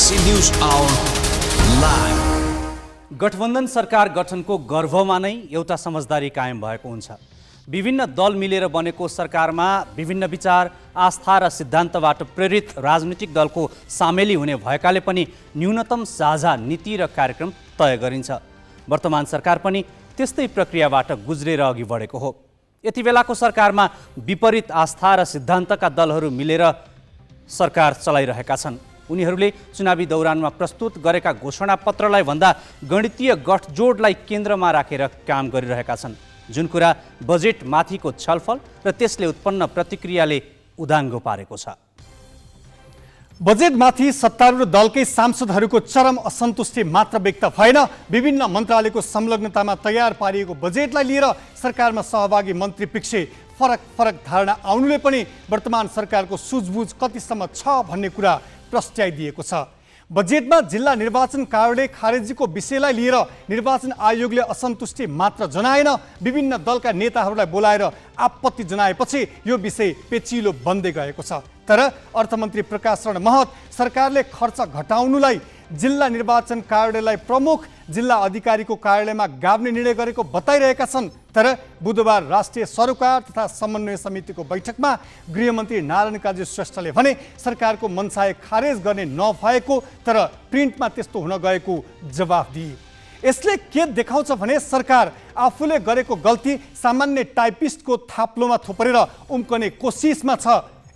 Galaxy News Hour live. गठबन्धन सरकार गठनको गर्भमा नै एउटा समझदारी कायम भएको हुन्छ। विभिन्न दल मिलेर बनेको सरकारमा विभिन्न विचार, आस्था र सिद्धान्तबाट प्रेरित राजनीतिक दलको सामेली हुने भएकाले पनि न्यूनतम साझा नीति र कार्यक्रम तय गरिन्छ। वर्तमान सरकार पनि त्यस्तै प्रक्रियाबाट गुज्रेर अघि बढेको हो। यति बेलाको सरकारमा विपरीत आस्था र सिद्धान्तका दलहरू मिलेर सरकार चलाइरहेका छन्। उनीहरूले चुनावी दौरानमा प्रस्तुत गरेका घोषणापत्रलाई भन्दा गणितीय गठजोडलाई केन्द्रमा राखेर काम गरिरहेका छन्। जुन कुरा बजेट माथिको छलफल र त्यसले उत्पन्न प्रतिक्रियाले उदाङ्गो पारेको छ। बजेटमाथि सत्तारूढ दलकै सांसदहरूको चरम असन्तुष्टि मात्र व्यक्त भएन, विभिन्न मन्त्रालयको संलग्नतामा तयार पारिएको बजेटलाई लिएर सरकारमा सहभागी मन्त्री पिच्छे फरक धारणा आउनुले पनि वर्तमान सरकारको सुझबुझ कतिसम्म छ भन्ने कुरा प्रस्ट्याइदिएको छ। बजेटमा जिल्ला निर्वाचन कार्यालय खारेजीको विषयलाई लिएर निर्वाचन आयोगले असन्तुष्टि मात्र जनाएन, विभिन्न दलका नेताहरूलाई बोलाएर आपत्ति जनाएपछि यो विषय पेचिलो बन्दै गएको छ। तर अर्थमन्त्री प्रकाश शरण महत सरकारले खर्च घटाउनुलाई जिल्ला निर्वाचन कार्यालयलाई प्रमुख जिल्ला अधिकारीको कार्यालयमा गाभ्ने निर्णय गरेको बताइरहेका छन्। तर बुधबार राष्ट्रिय सरोकार तथा समन्वय समितिको बैठकमा गृहमन्त्री नारायण काजी श्रेष्ठले भने सरकारको मनसाय खारेज गर्ने नभएको तर प्रिन्टमा त्यस्तो हुन गएको जवाफ दिए। यसले के देखाउँछ भने सरकार आफूले गरेको गल्ती सामान्य टाइपिस्टको थाप्लोमा थोपरेर उम्कने कोसिसमा छ।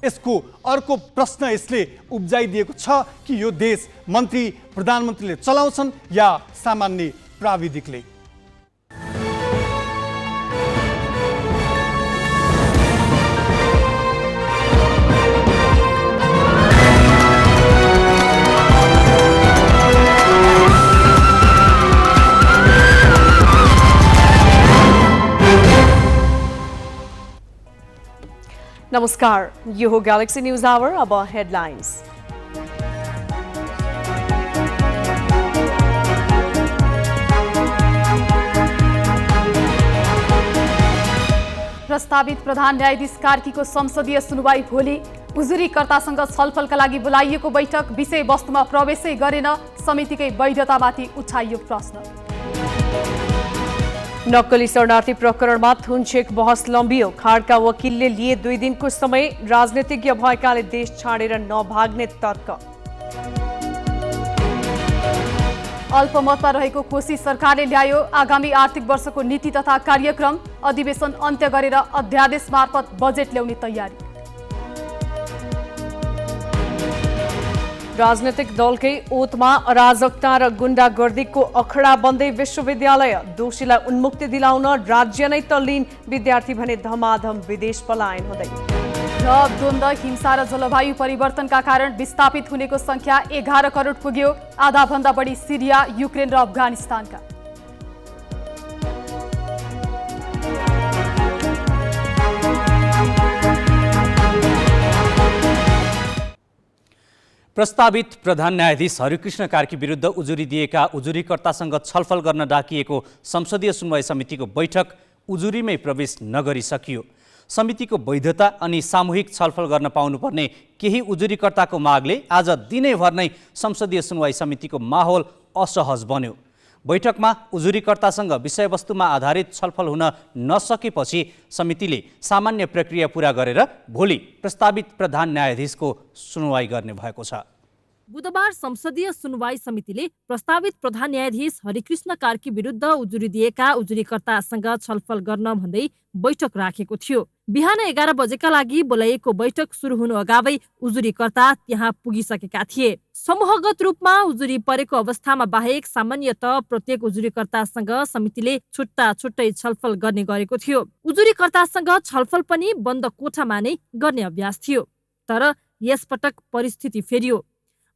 यसको अर्को प्रश्न यसले उब्जाइदिएको छ कि यो देश मन्त्री प्रधानमन्त्रीले चलाउँछन् या सामान्य प्राविधिकले। नमस्कार, यो हो गैलेक्सी न्यूज आवर। अब हेडलाइन्स। प्रस्तावित प्रधान न्यायाधीश कार्कीको संसदीय सुनवाई भोलि। उजुरीकर्तासँग छलफलका लागि बोलाइएको बैठक विषयवस्तुमा प्रवेशै गरेन, समितिकै वैधतामाथि उठाइयो प्रश्न। नक्कली शरणार्थी प्रकरणमा थुनछेक बहस लम्बियो। खाडका वकिलले लिए 2 दिनको समय, राजनीतिज्ञ भएकाले देश छाडेर नभाग्ने तर्क। अल्पमतमा रहेको कोशी सरकारले ल्यायो आगामी आर्थिक वर्षको नीति तथा कार्यक्रम। अधिवेशन अन्त्य गरेर अध्यादेश मार्फत बजेट ल्याउने तयारी। राजनीतिक दलकै ओतमा अराजकता र गुण्डागर्दीको अखडा बन्दै विश्वविद्यालय। दोषीलाई उन्मुक्ति दिलाउन राज्य नै तल्लीन, विद्यार्थी भने धमाधम विदेश पलायन हुँदै। र द्वन्द्व, हिंसा र जलवायु परिवर्तनका कारण विस्थापित हुनेको संख्या 11 करोड पुग्यो। आधा भन्दा बढी सिरिया, युक्रेन र अफगानिस्तानका। प्रस्तावित प्रधान न्यायाधीश हरिकृष्ण कार्की विरुद्ध उजुरी दिएका उजुरीकर्तासँग छलफल गर्न डाकिएको संसदीय सुनवाई समितिको बैठक उजुरीमै प्रवेश नगरी सकियो। समितिको वैधता अनि सामूहिक छलफल गर्न पाउनुपर्ने केही उजुरीकर्ताको मागले आज दिनैभर नै संसदीय सुनवाई समितिको माहौल असहज बन्यो। बैठकमा उजुरीकर्तासँग विषयवस्तुमा आधारित छलफल हुन नसकेपछि समितिले सामान्य प्रक्रिया पूरा गरेर भोलि प्रस्तावित प्रधान न्यायाधीशको सुनवाई गर्ने भएको छ। बुधबार संसदीय सुनवाई समितिले प्रस्तावित प्रधान न्यायाधीश हरिकृष्ण कार्की विरुद्ध उजुरी दिएका उजुरीकर्तासँग छलफल गर्न भन्दै बैठक राखेको थियो। बिहान 11 बजेका लागि बोलाइएको बैठक सुरु हुनु अगावै उजुरीकर्ता त्यहाँ पुगिसकेका थिए। समूहगत रूपमा उजुरी परेको अवस्थामा बाहेक सामान्यतः प्रत्येक उजुरीकर्तासँग समितिले छुट्टै छलफल गर्ने गरेको थियो। उजुरीकर्तासँग छलफल पनि बन्द कोठामा नै गर्ने अभ्यास थियो। तर यसपटक परिस्थिति फेरियो।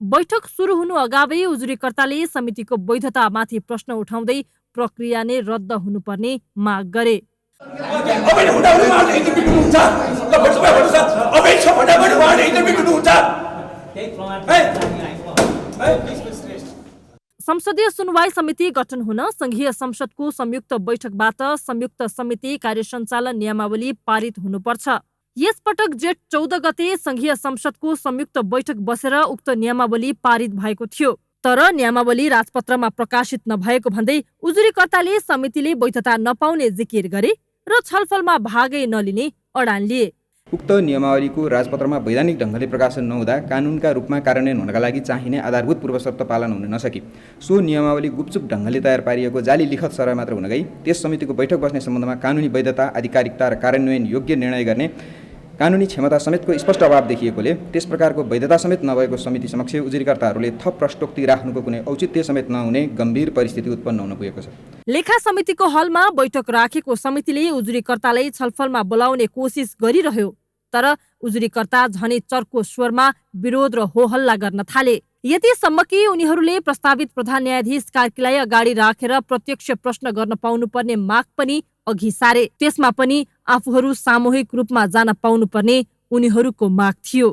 बैठक सुरु हुनु अगावै उजुरीकर्ताले समितिको वैधतामाथि प्रश्न उठाउँदै प्रक्रिया नै रद्द हुनुपर्ने माग गरे। संसदीय सुनवाई समिति गठन हुन संघीय संसदको संयुक्त बैठकबाट संयुक्त समिति कार्य सञ्चालन नियमावली पारित हुनुपर्छ। यसपटक जेठ 14 गते संघीय संसदको संयुक्त बैठक बसेर उक्त नियमावली पारित भएको थियो। तर नियमावली राजपत्रमा प्रकाशित नभएको भन्दै उजुरीकर्ताले समितिले वैधता नपाउने जिकिर गरे र छलफलमा भागै नलिने अडान लिए। उक्त नियमावलीको राजपत्रमा वैधानिक ढङ्गले प्रकाशन नहुँदा कानुनका रूपमा कार्यान्वयन हुनका लागि चाहिने आधारभूत पूर्वशर्त पालन हुन नसकी सो नियमावली गुपचुप ढङ्गले तयार पारिएको जाली लिखत सरह मात्र हुन गई त्यस समितिको बैठक बस्ने सम्बन्धमा कानुनी वैधता, आधिकारिकता र कार्यान्वयन योग्य निर्णय गर्ने कानुनी क्षमता समेतको स्पष्ट अभाव देखिएकोले त्यस प्रकारको वैधता समेत नभएको समिति समक्ष उजुरीकर्ताहरूले थप प्रश्नोक्ति राख्नुको कुनै औचित्य समेत नहुने गम्भीर परिस्थिति उत्पन्न हुन पुगेको छ। लेखा समितिको हलमा बैठक राखेको समितिले उजुरीकर्तालाई छलफलमा बोलाउने कोसिस गरिरह्यो। तर उजुरीकर्ता झनै चर्को स्वरमा विरोध र होहल्ला गर्न थाले। यतिसम्म कि उनीहरूले प्रस्तावित प्रधान न्यायाधीश कार्कीलाई अगाडि राखेर प्रत्यक्ष प्रश्न गर्न पाउनुपर्ने माग पनि अघि सारे। त्यसमा पनि आफूहरू सामूहिक रूपमा जान पाउनुपर्ने उनीहरूको माग थियो।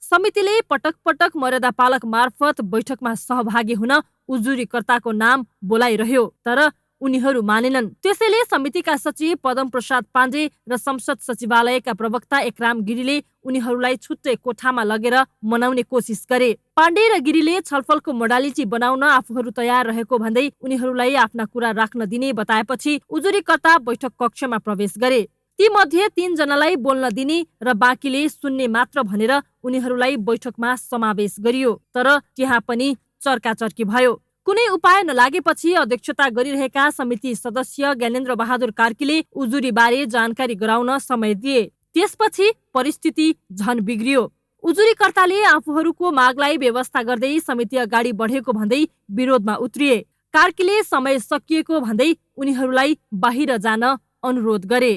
समितिले पटक पटक मर्यादा पालक मार्फत बैठकमा सहभागी हुन उजुरीकर्ताको नाम बोलाइरह्यो तर उनीहरू मानेनन्। त्यसैले समितिका सचिव पदम प्रसाद पाण्डे र संसद सचिवालयका प्रवक्ता एकराम गिरीले उनीहरूलाई छुट्टै कोठामा लगेर मनाउने कोसिस गरे। पाण्डे र गिरीले छलफलको मोडालिटी बनाउन आफूहरू तयार रहेको भन्दै उनीहरूलाई आफ्ना कुरा राख्न दिने बताएपछि उजुरीकर्ता बैठक कक्षमा प्रवेश गरे। ती मध्ये 3 जनालाई बोल्न दिने र बाँकीले सुन्ने मात्र भनेर उनीहरूलाई बैठकमा समावेश गरियो। तर त्यहाँ पनि चर्काचर्की भयो। कुनै उपाय नलागेपछि अध्यक्षता गरिरहेका समिति सदस्य ज्ञानेन्द्र बहादुर कार्कीले उजुरीबारे जानकारी गराउन समय दिए। त्यसपछि परिस्थिति झन बिग्रियो। उजुरीकर्ताले आफूहरूको मागलाई व्यवस्था गर्दै समिति अगाडि बढेको भन्दै विरोधमा उत्रिए। कार्कीले समय सकिएको भन्दै उनीहरूलाई बाहिर जान अनुरोध गरे।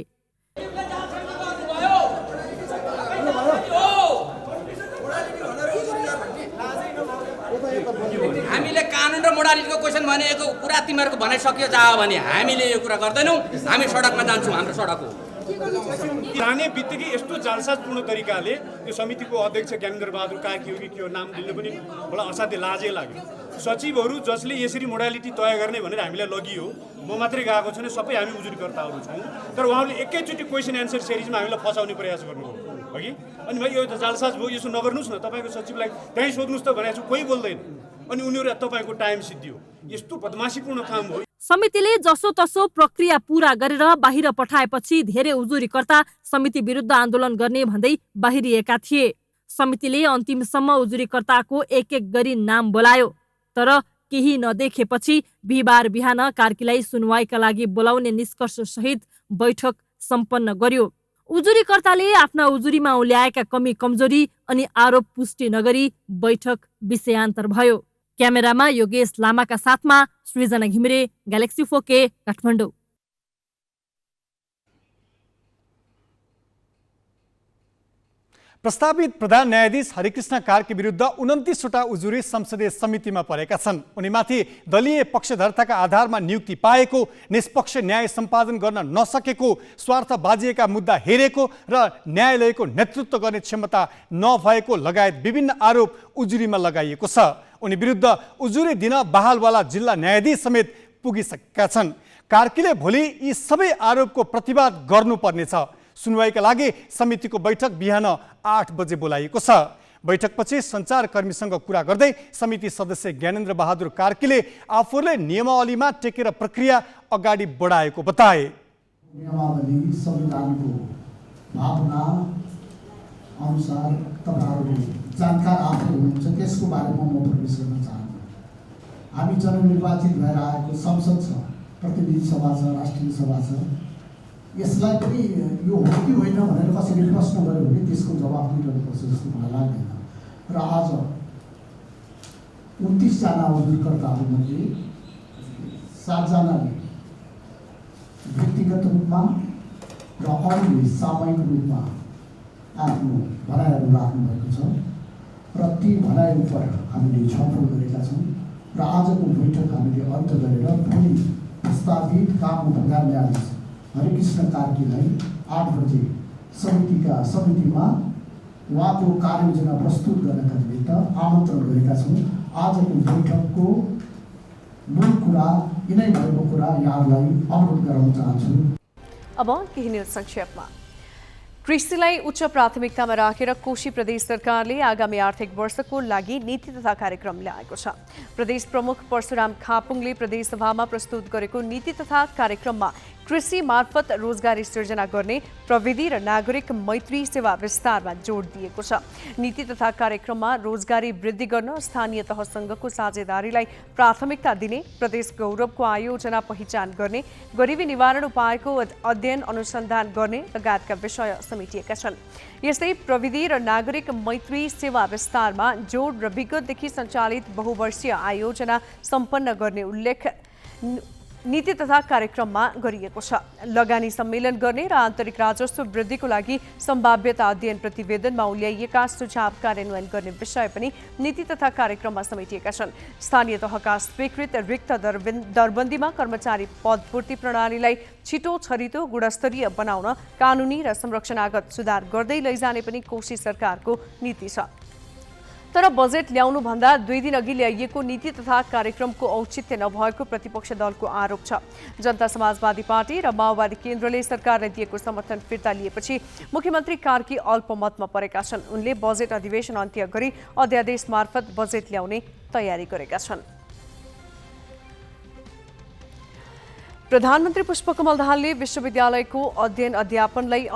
हामीले कानुन र मोडालिटीको क्वेसन भनेको कुरा तिमीहरूको भनाइसकियो जाओ भने हामीले यो कुरा गर्दैनौँ। हामी सडकमा जान्छौँ। हाम्रो सडक हो। जाने बित्तिकै यस्तो जालसाजपूर्ण तरिकाले यो समितिको अध्यक्ष ज्ञानेन्द्र बहादुर कार्की हो कि के हो नाम दिनु पनि मलाई असाध्य लाजै लाग्यो। सचिवहरू जसले यसरी मोडालिटी तय गर्ने भनेर हामीलाई लगियो, म मात्रै गएको छैन, सबै हामी उजुरीकर्ताहरू छौँ। तर उहाँले एकैचोटि क्वेसन एन्सर सिरिजमा हामीलाई फसाउने प्रयास गर्नुभयो हो कि। अनि भाइ यो त जालसाज भयो, यसो नगर्नुहोस् न, तपाईँको सचिवलाई त्यहीँ सोध्नुहोस् त भनेको छु, कोही बोल्दैन। अनि उनीहरू तपाईँको टाइम सिद्धियो। यस्तो बदमाशीपूर्ण काम हो। समितिले जसोतसो प्रक्रिया पूरा गरेर बाहिर पठाएपछि धेरै उजुरीकर्ता समिति विरुद्ध आन्दोलन गर्ने भन्दै बाहिरिएका थिए। समितिले अन्तिमसम्म उजुरीकर्ताको एक एक गरी नाम बोलायो। तर केही नदेखेपछि बिहिबार बिहान कार्कीलाई सुनवाईका लागि बोलाउने निष्कर्ष सहित बैठक सम्पन्न गर्यो। उजुरीकर्ताले आफ्ना उजुरीमा उल्याएका कमी कमजोरी अनि आरोप पुष्टि नगरी बैठक विषयान्तर भयो। क्यामेरामा योगेश लामाका साथमा सृजना घिमिरे, ग्यालेक्सी 4K, काठमाडौँ। प्रस्तावित प्रधान न्यायाधीश हरिकृष्ण कार्की विरुद्ध 29वटा उजुरी संसदीय समितिमा परेका छन्। उनीमाथि दलीय पक्षधरताका आधारमा नियुक्ति पाएको, निष्पक्ष न्याय सम्पादन गर्न नसकेको, स्वार्थ बाजिएका मुद्दा हेरेको र न्यायालयको नेतृत्व गर्ने क्षमता नभएको लगायत विभिन्न आरोप उजुरीमा लगाइएको छ। उनी विरुद्ध उजुरी दिन बहालवाला जिल्ला न्यायाधीश समेत पुगिसकेका छन्। कार्कीले भोलि यी सबै आरोपको प्रतिवाद गर्नुपर्नेछ। सुनवाईका लागि समितिको बैठक बिहान 8 बजे बोलाइएको छ। बैठकपछि सञ्चारकर्मीसँग कुरा गर्दै समिति सदस्य ज्ञानेन्द्र बहादुर कार्कीले आफूले नियमावलीमा टेकेर प्रक्रिया अगाडि बढाएको बताए। नियमावली संविधानको भावना अनुसार तपाईहरुले जानकार आफै हुनुहुन्छ, त्यसको बारेमा म प्रवेश गर्न चाहन्छु। हामी जननिर्वाचित भएर आएको संसद छ, प्रतिनिधि सभा छ, राष्ट्रिय सभा छ। यसलाई पनि यो हो कि होइन भनेर कसैले प्रश्न गर्यो भने त्यसको जवाब दिनुपर्छ जस्तो मलाई लाग्दैन। र आज 29 जना उजुरकर्ताहरूमध्ये 7 जनाले व्यक्तिगत रूपमा र अरूले सामूहिक रूपमा आफ्नो भनाइहरू राख्नु भएको छ। र ती भनाइ उप हामीले छलफल गरेका छौँ र आजको बैठक हामीले अन्त गरेर भोलि प्रस्तावित काम प्रधान न्यायाधीश हरिकृष्ण कार्कीलाई 8 बजे समितिमा उहाँको कार्ययोजना प्रस्तुत गर्नका निमित्त आमन्त्रण गरेका छौँ। आजको बैठकको मूल कुरा यिनै भएको कुरा यहाँलाई अवगत गराउन चाहन्छु। अब केही न्युज संक्षेपमा। कृषिलाई उच्च प्राथमिकतामा राखेर कोशी प्रदेश सरकारले आगामी आर्थिक वर्षको लागि नीति तथा कार्यक्रम ल्याएको छ। प्रदेश प्रमुख परशुराम खापुङले प्रदेशसभामा प्रस्तुत गरेको नीति तथा कार्यक्रममा कृषि मार्फत रोजगारी सृजना गर्ने प्रविधि र नागरिक मैत्री सेवा विस्तारमा जोड दिएको छ। नीति तथा कार्यक्रममा रोजगारी वृद्धि गर्न स्थानीय तहसँगको साझेदारीलाई प्राथमिकता दिने, प्रदेश गौरवको आयोजना पहिचान गर्ने, गरिबी निवारण उपायको अध्ययन अनुसन्धान गर्ने लगायतका विषय समेटिएका छन्। यस्तै प्रविधि र नागरिक मैत्री सेवा विस्तारमा जोड र विगतदेखि सञ्चालित बहुवर्षीय आयोजना सम्पन्न गर्ने उल्लेख नीति तथा कार्यक्रममा गरिएको छ। लगानी सम्मेलन गर्ने र आन्तरिक राजस्व वृद्धिको लागि सम्भाव्यता अध्ययन प्रतिवेदनमा उल्याइएका सुझाव कार्यान्वयन गर्ने विषय पनि नीति तथा कार्यक्रममा समेटिएका छन्। स्थानीय तहका स्वीकृत रिक्त दरबन्दीमा कर्मचारी पदपूर्ति प्रणालीलाई छिटो छरितो गुणस्तरीय बनाउन कानुनी र संरक्षणागत सुधार गर्दै लैजाने पनि कोशी सरकारको नीति छ। तर बजेट ल्याउनुभन्दा 2 दिन अघि ल्याइएको नीति तथा कार्यक्रमको औचित्य नभएको प्रतिपक्ष दलको आरोप छ। जनता समाजवादी पार्टी र माओवादी केन्द्रले सरकारलाई दिएको समर्थन फिर्ता लिएपछि मुख्यमन्त्री कार्की अल्पमतमा परेका छन्। उनले बजेट अधिवेशन अन्त्य गरी अध्यादेश मार्फत बजेट ल्याउने तयारी गरेका छन्। प्रधानमन्त्री पुष्पकमल दाहालले विश्वविद्यालयको अध्ययन अध्यापनलाई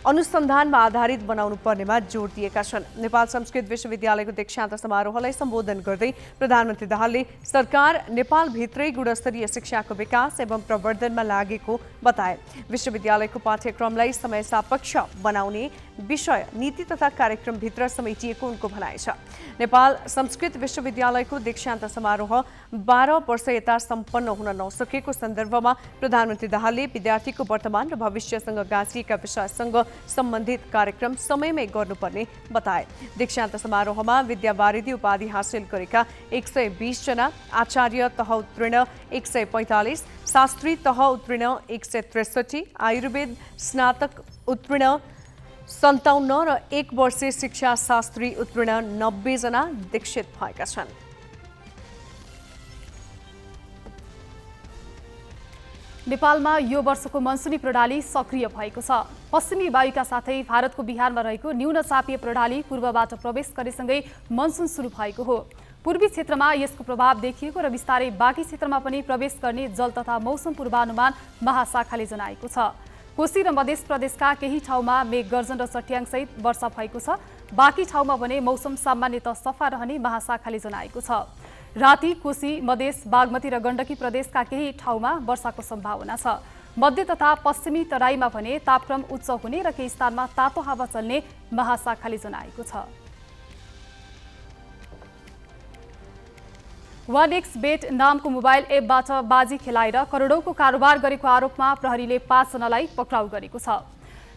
अनुसन्धानमा आधारित बनाउनु पर्नेमा जोड दिएका छन्। नेपाल संस्कृत विश्वविद्यालयको दीक्षान्त समारोहलाई सम्बोधन गर्दै प्रधानमन्त्री दाहालले सरकार नेपालभित्रै गुणस्तरीय शिक्षाको विकास एवं प्रवर्धनमा लागेको बताए। विश्वविद्यालयको पाठ्यक्रमलाई समय सापेक्ष बनाउने विषय नीति तथा कार्यक्रमभित्र समेटिएको उनको भनाइ छ। नेपाल संस्कृत विश्वविद्यालयको दीक्षान्त समारोह 12 वर्ष यता सम्पन्न हुन नसकेको सन्दर्भमा प्रधानमन्त्री दाहालले विद्यार्थीको वर्तमान र भविष्यसँग गाँसिएका विषयसँग सम्बन्धित कार्यक्रम समयमै गर्नुपर्ने बताए। दीक्षान्त समारोहमा विद्यावारिधि उपाधि हासिल गरेका 120 जना, आचार्य तह उत्तीर्ण 145, शास्त्री तह उत्तीर्ण 163, आयुर्वेद स्नातक उत्तीर्ण 57 र 1 वर्षे शिक्षा शास्त्री उत्तीर्ण 90 जना दीक्षित भएका छन्। नेपालमा यो वर्षको मनसुनी प्रणाली सक्रिय भएको छ। पश्चिमी वायुका साथै भारतको बिहारमा रहेको न्यून चापीय प्रणाली पूर्वबाट प्रवेश गरेसँगै मनसुन सुरु भएको हो। पूर्वी क्षेत्रमा यसको प्रभाव देखिएको र बिस्तारै बाँकी क्षेत्रमा पनि प्रवेश गर्ने जल तथा मौसम पूर्वानुमान महाशाखाले जनाएको छ। कोशी र मध्य प्रदेशका केही ठाउँमा मेघ गर्जन र चट्याङसहित वर्षा भएको छ। बाँकी ठाउँमा भने मौसम सामान्यतः सफा रहने महाशाखाले जनाएको छ। राति कोशी, मधेस, बागमती र गण्डकी प्रदेशका केही ठाउँमा वर्षाको सम्भावना छ। मध्य तथा पश्चिमी तराईमा भने तापक्रम उच्च हुने र केही स्थानमा तातो हावा चल्ने महाशाखाले जनाएको छ। 1xBet नामको मोबाइल एपबाट बाजी खेलाएर करोडौंको कारोबार गरेको आरोपमा प्रहरीले 5 जनालाई पक्राउ गरेको छ।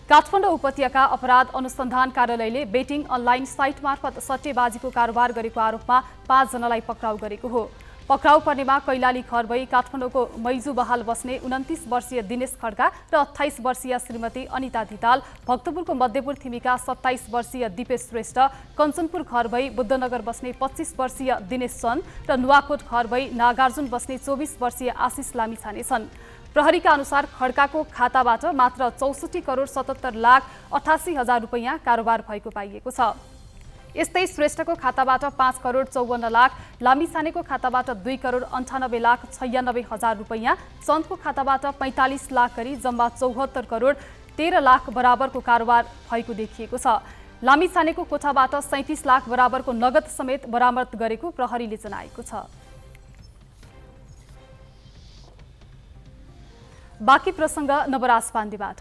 काठमाडौँ उपत्यका अपराध अनुसन्धान कार्यालयले बेटिङ अनलाइन साइट मार्फत सट्टेबाजीको कारोबार गरेको आरोपमा 5 जनालाई पक्राउ गरेको हो। पक्राउ पर्नेमा कैलाली खरबई काठमाडौँको मैजु बहाल बस्ने 29 वर्षीय दिनेश खड्का र 28 वर्षीय श्रीमती अनिता धिताल, भक्तपुरको मध्यपुर थिमीका 27 वर्षीय दिपेश श्रेष्ठ, कञ्चनपुर खरबई बुद्धनगर बस्ने 25 वर्षीय दिनेश चन्द र नुवाकोट खरबई नागार्जुन बस्ने 24 वर्षीय आशिष लामिछाने छन्। प्रहरीका अनुसार खड्काको खाताबाट मात्र 64 करोड 77 लाख 88 हजार रुपैयाँ कारोबार भएको पाइएको छ। यस्तै श्रेष्ठको खाताबाट 5 करोड 54 लाख, लामिछानेको खाताबाट 2 करोड 98 लाख 96 हजार रुपैयाँ, चन्दको खाताबाट 45 लाख गरी जम्मा 74 करोड 13 लाख बराबरको कारोबार भएको देखिएको छ। लामिछानेको कोठाबाट 37 लाख बराबरको नगद समेत बरामद गरेको प्रहरीले जनाएको छ। बाँकी प्रसङ्ग नवराज पाण्डेबाट।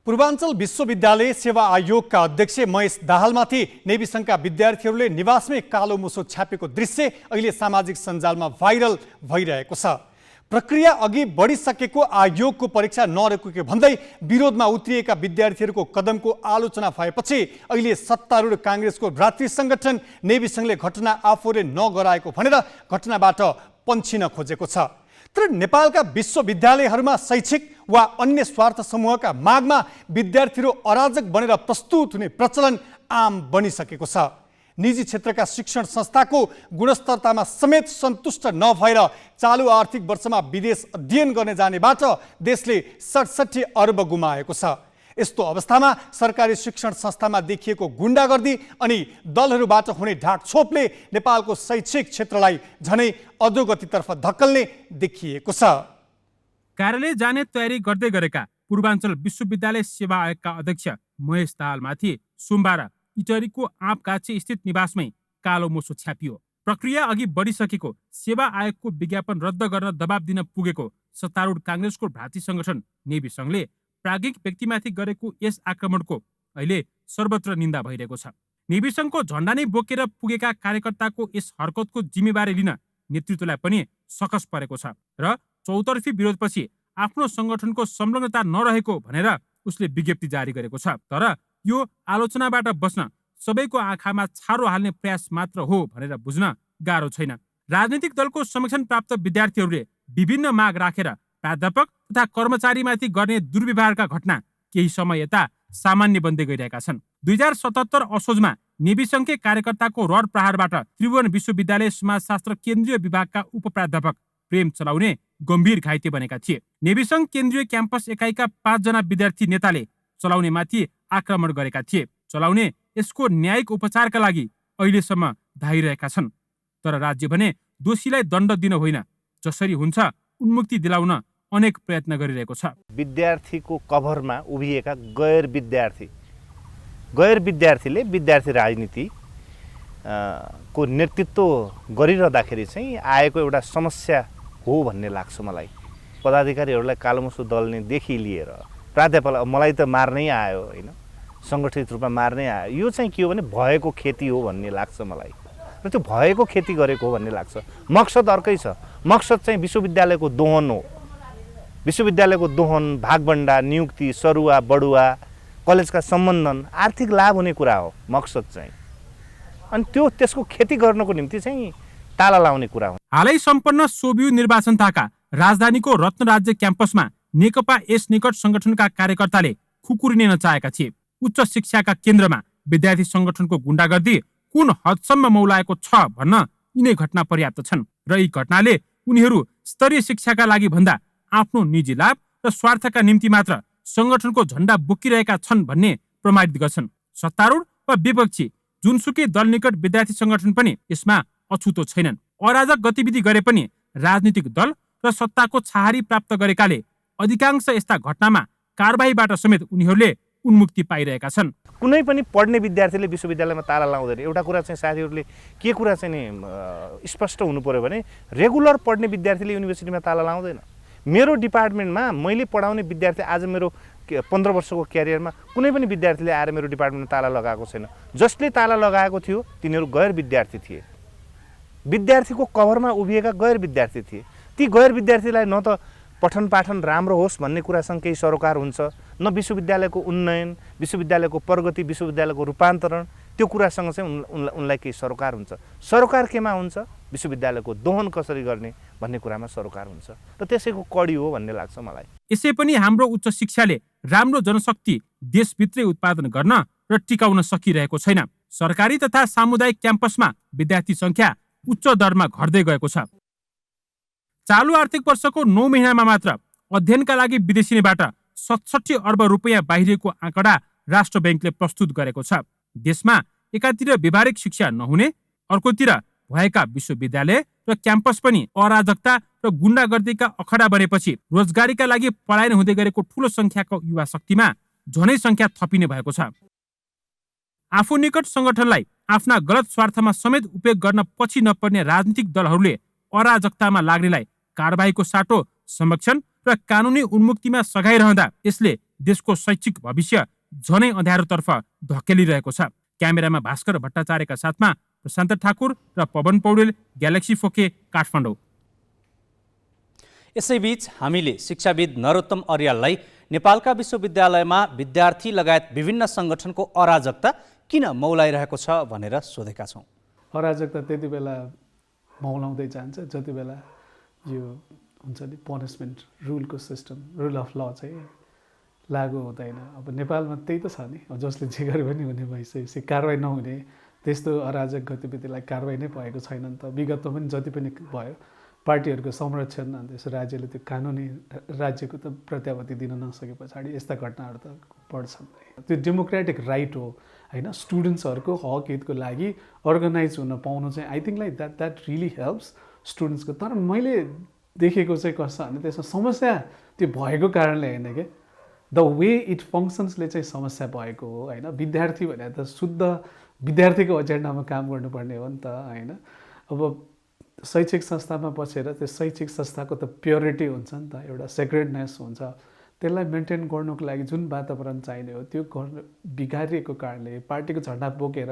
पूर्वाञ्चल विश्वविद्यालय सेवा आयोगका अध्यक्ष महेश दाहालमाथि नेभी सङ्घका विद्यार्थीहरूले निवासमै कालो मुसो छापेको दृश्य अहिले सामाजिक सञ्जालमा भाइरल भइरहेको छ। प्रक्रिया अघि बढिसकेको आयोगको परीक्षा नरोकेको भन्दै विरोधमा उत्रिएका विद्यार्थीहरूको कदमको आलोचना भएपछि अहिले सत्तारूढ काङ्ग्रेसको भ्रातृ सङ्गठन नेभी सङ्घले घटना आफूले नगराएको भनेर घटनाबाट पन्छिन खोजेको छ। तर नेपालका विश्वविद्यालयहरूमा शैक्षिक वा अन्य स्वार्थ समूहका मागमा विद्यार्थीहरू अराजक बनेर प्रस्तुत हुने प्रचलन आम बनिसकेको छ। निजी क्षेत्रका शिक्षण संस्थाको गुणस्तरतामा समेत सन्तुष्ट नभएर चालु आर्थिक वर्षमा विदेश अध्ययन गर्ने जानेबाट देशले 67 अर्ब गुमाएको छ। यस्तो अवस्थामा सरकारी शिक्षण संस्थामा देखिएको गुण्डागर्दी अनि दलहरूबाट हुने ढाकछोपले नेपालको शैक्षिक क्षेत्रलाई झनै अधोगतितर्फ धक्कल्ने देखिएको छ। कार्यालय जाने तयारी गर्दै गरेका पूर्वाञ्चल विश्वविद्यालय सेवा आयोगका अध्यक्ष महेश दाहालमाथि सोमबार इटरीको आँपगाछी स्थित निवासमै कालो मोसो छ्यापियो। प्रक्रिया अघि बढिसकेको सेवा आयोगको विज्ञापन रद्द गर्न दबाब दिन पुगेको सत्तारूढ काङ्ग्रेसको भ्रातृ सङ्गठन नेभी सङ्घले प्राज्ञिक व्यक्तिमाथि गरेको यस आक्रमणको अहिले सर्वत्र निन्दा भइरहेको छ। नेभी सङ्घको झण्डा नै बोकेर पुगेका कार्यकर्ताको यस हरकतको जिम्मेवारी लिन नेतृत्वलाई पनि सकस परेको छ र चौतर्फी विरोधपछि आफ्नो सङ्गठनको संलग्नता नरहेको भनेर उसले विज्ञप्ति जारी गरेको छ। तर यो आलोचनाबाट बस्न सबैको आँखामा छारो हाल्ने प्रयास मात्र हो भनेर बुझ्न गाह्रो छैन। राजनीतिक दलको संरक्षण प्राप्त विद्यार्थीहरूले विभिन्न माग राखेर प्राध्यापक तथा कर्मचारीमाथि गर्ने दुर्व्यवहारका घटना केही समय यता सामान्य बन्दै गइरहेका छन्। 2077 असोजमा नेभी सङ्घकै कार्यकर्ताको रड प्रहारबाट त्रिभुवन विश्वविद्यालय समाजशास्त्र केन्द्रीय विभागका उपप्राध्यापक प्रेम चलाउने गम्भीर घाइते बनेका थिए। नेभी सङ्घ केन्द्रीय क्याम्पस एकाइका 5 जना विद्यार्थी नेताले चलाउनेमाथि आक्रमण गरेका थिए। चलाउने यसको न्यायिक उपचारका लागि अहिलेसम्म धाइरहेका छन्। तर राज्य भने दोषीलाई दण्ड दिन होइन, जसरी हुन्छ उन्मुक्ति दिलाउन अनेक प्रयत्न गरिरहेको छ। विद्यार्थीको कभरमा उभिएका गैर विद्यार्थीले विद्यार्थी राजनीति को नेतृत्व गरिरहँदाखेरि चाहिँ आएको एउटा समस्या हो भन्ने लाग्छ मलाई। पदाधिकारीहरूलाई कालोमोसो दल्नेदेखि लिएर प्राध्यापकलाई मलाई त मार्नै आयो होइन, सङ्गठित रूपमा मार्नै आयो, यो चाहिँ के हो भने भएको खेती हो भन्ने लाग्छ मलाई। र त्यो भएको खेती गरेको हो भन्ने लाग्छ। मकसद अर्कै छ। मकसद चाहिँ विश्वविद्यालयको दोहन हो। विश्वविद्यालयको दोहन, भागबण्डा, नियुक्ति, सरुवा बढुवा, कलेजका सम्बन्धन, आर्थिक लाभ हुने कुरा हो मकसद चाहिँ। अनि त्यसको खेती गर्नको निम्ति चाहिँ ताला लाउने कुरा हो। हालै सम्पन्न सोभियु निर्वाचनताका राजधानीको रत्न राज्य क्याम्पसमा नेकपा एस निकट संगठनका कार्यकर्ताले खुकुरिन चाहेका थिए। उच्च शिक्षाका केन्द्रमा विद्यार्थी संगठनको गुण्डागर्दी कुन हदसम्म मौलाएको छ भन्न यिनै घटना पर्याप्त छन् र यी घटनाले उनीहरू स्तरीय शिक्षाका लागि भन्दा आफ्नो निजी लाभ र स्वार्थका निम्ति मात्र संगठनको झण्डा बोकिरहेका छन् भन्ने प्रमाणित गर्छन्। सत्तारूढ वा विपक्षी जुनसुकै दल निकट विद्यार्थी संगठन पनि यसमा अछुतो छैनन्। अराजक गतिविधि गरे पनि राजनीतिक दल र सत्ताको छहारी प्राप्त गरेकाले अधिकांश यस्ता घटनामा कारबाहीबाट समेत उनीहरूले उन्मुक्ति पाइरहेका छन्। कुनै पनि पढ्ने विद्यार्थीले विश्वविद्यालयमा ताला लाउँदैन। एउटा कुरा चाहिँ साथीहरूले के कुरा चाहिँ नि स्पष्ट हुनु पर्यो भने रेगुलर पढ्ने विद्यार्थीले युनिभर्सिटीमा ताला लाउँदैन। मेरो डिपार्टमेन्टमा मैले पढाउने विद्यार्थी आज मेरो 15 वर्षको क्यारियरमा कुनै पनि विद्यार्थीले आएर मेरो डिपार्टमेन्टमा ताला लगाएको छैन। जसले ताला लगाएको थियो तिनीहरू गैर विद्यार्थी थिए। विद्यार्थीको कभरमा उभिएका गैर विद्यार्थी थिए। ती गैर विद्यार्थीलाई न त पठन पाठन राम्रो होस् भन्ने कुरासँग केही सरोकार हुन्छ, न विश्वविद्यालयको उन्नयन, विश्वविद्यालयको प्रगति, विश्वविद्यालयको रूपान्तरण, त्यो कुरासँग चाहिँ उनलाई केही सरोकार हुन्छ। सरोकार केमा हुन्छ? विश्वविद्यालयको दोहन कसरी गर्ने भन्ने कुरामा सरोकार हुन्छ र त्यसैको कडी हो भन्ने लाग्छ मलाई। यसै पनि हाम्रो उच्च शिक्षाले राम्रो जनशक्ति देशभित्रै उत्पादन गर्न र टिकाउन सकिरहेको छैन। सरकारी तथा सामुदायिक क्याम्पसमा विद्यार्थी संख्या उच्च दरमा घट्दै गएको छ। चालु आर्थिक वर्षको 9 महिनामा मात्र अध्ययनका लागि विदेशीबाट 67 अर्ब रुपियाँ बाहिरिएको आँकडा राष्ट्र ब्याङ्कले प्रस्तुत गरेको छ। देशमा एकातिर व्यावहारिक शिक्षा नहुने, अर्कोतिर भएका विश्वविद्यालय र क्याम्पस पनि अराजकता र गुण्डागर्दीका अखडा बनेपछि रोजगारीका लागि पलायन हुँदै गरेको ठूलो संख्याको युवा शक्तिमा झनै संख्या थपिने भएको छ। आफू निकट संगठनलाई आफ्ना गलत स्वार्थमा समेत उपयोग गर्न पछि नपर्ने राजनीतिक दलहरूले अराजकतामा लाग्नेलाई कारबाहीको साटो, संरक्षण र कानुनी उन्मुक्तिमा सघाइरहँदा यसले देशको शैक्षिक भविष्य झनै अँध्यारोतर्फ धकेलिरहेको छ। क्यामेरामा भास्कर भट्टाचार्यका साथमा प्रशान्त ठाकुर र पवन पौडेल, ग्यालेक्सी फोके, काठमाडौँ। यसैबीच हामीले शिक्षाविद नरोत्तम अर्याललाई नेपालका विश्वविद्यालयमा विद्यार्थी लगायत विभिन्न सङ्गठनको अराजकता किन मौलाइरहेको छ भनेर सोधेका छौँ। अराजकता त्यति बेला मौलाउँदै जान्छ जति बेला यो हुन्छ नि पनिसमेन्ट रुलको सिस्टम, रुल अफ ल चाहिँ लागू हुँदैन। अब नेपालमा त्यही त छ नि, जसले जे गरे पनि हुने भइसकेपछि कारवाही नहुने त्यस्तो अराजक गतिविधिलाई कारवाही नै भएको छैन नि त। विगतमा पनि जति पनि भयो पार्टीहरूको संरक्षण अन्त यसो राज्यले त्यो कानुनी राज्यको त प्रत्याभूति दिन नसके पछाडि यस्ता घटनाहरू त बढ्छन्। त्यो डेमोक्रेटिक राइट हो होइन, स्टुडेन्ट्सहरूको हक हितको लागि अर्गनाइज हुन पाउनु चाहिँ I think like that really helps स्टुडेन्ट्सको। तर मैले देखेको चाहिँ कस्तो भने त्यसमा समस्या त्यो भएको कारणले होइन क्या, द वे इट फङ्सन्सले चाहिँ समस्या भएको हो होइन। विद्यार्थी भने त शुद्ध विद्यार्थीको एजेन्डामा काम गर्नुपर्ने हो नि त होइन। अब शैक्षिक संस्थामा बसेर त्यो शैक्षिक संस्थाको त प्योरिटी हुन्छ नि त, एउटा सेक्रेडनेस हुन्छ, त्यसलाई मेन्टेन गर्नुको लागि जुन वातावरण चाहिने हो त्यो गर्न बिगारिएको कारणले पार्टीको झन्डा बोकेर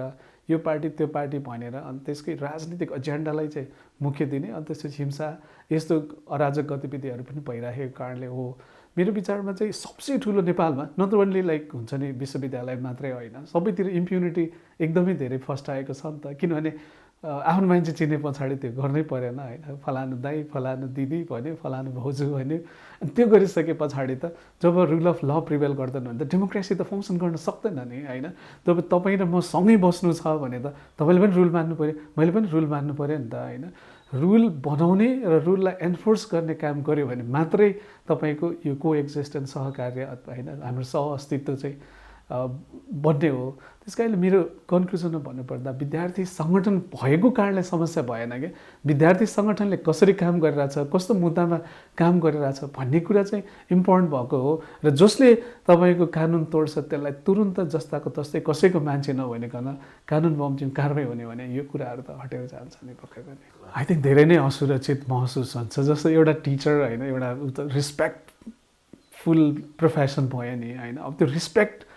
यो पार्टी त्यो पार्टी भनेर अनि त्यसकै राजनीतिक एजेन्डालाई चाहिँ मुख्य दिने अनि त्यसपछि हिंसा यस्तो अराजक गतिविधिहरू पनि भइरहेको कारणले हो। मेरो विचारमा चाहिँ सबसे ठुलो नेपालमा नट ओन्ली लाइक हुन्छ नि विश्वविद्यालय मात्रै होइन, सबैतिर इम्प्युनिटी एकदमै धेरै फस्टाएको छ नि त। किनभने आफ्नो मान्छे चिने पछाडि त्यो गर्नै परेन होइन, फलानु दाई फलानु दिदी भन्यो, फलानु भाउजू भन्यो, अनि त्यो गरिसके पछाडि त जब रुल अफ ल प्रिभेल गर्दैन भने त डेमोक्रेसी त फङ्सन गर्न सक्दैन नि होइन। तब तपाईँ र म सँगै बस्नु छ भने त तपाईँले पनि रुल मान्नु पऱ्यो, मैले पनि रुल मान्नु पऱ्यो नि त होइन। रुल बनाउने र रुललाई एन्फोर्स गर्ने काम गर्यो भने मात्रै तपाईँको यो को एक्जिस्टेन्स सहकार्य होइन हाम्रो सहअस्तित्व चाहिँ बन्ने हो। त्यस कारणले मेरो कन्क्लुजनमा भन्नुपर्दा विद्यार्थी सङ्गठन भएको कारणले समस्या भएन क्या, विद्यार्थी सङ्गठनले कसरी काम गरिरहेछ, कस्तो मुद्दामा काम गरिरहेछ भन्ने कुरा चाहिँ इम्पोर्टेन्ट भएको हो। र जसले तपाईँको कानुन तोड्छ त्यसलाई तुरुन्त जस्ताको तस्तै कसैको मान्छे नभनिकन कानुन बमोजिम कारवाही हुने भने यो कुराहरू त हटेर जान्छ नि पक्कै पनि। आई थिङ्क धेरै नै असुरक्षित महसुस हुन्छ। जस्तो एउटा टिचर होइन एउटा रिस्पेक्टफुल प्रोफेसन भयो नि होइन, अब त्यो रिस्पेक्ट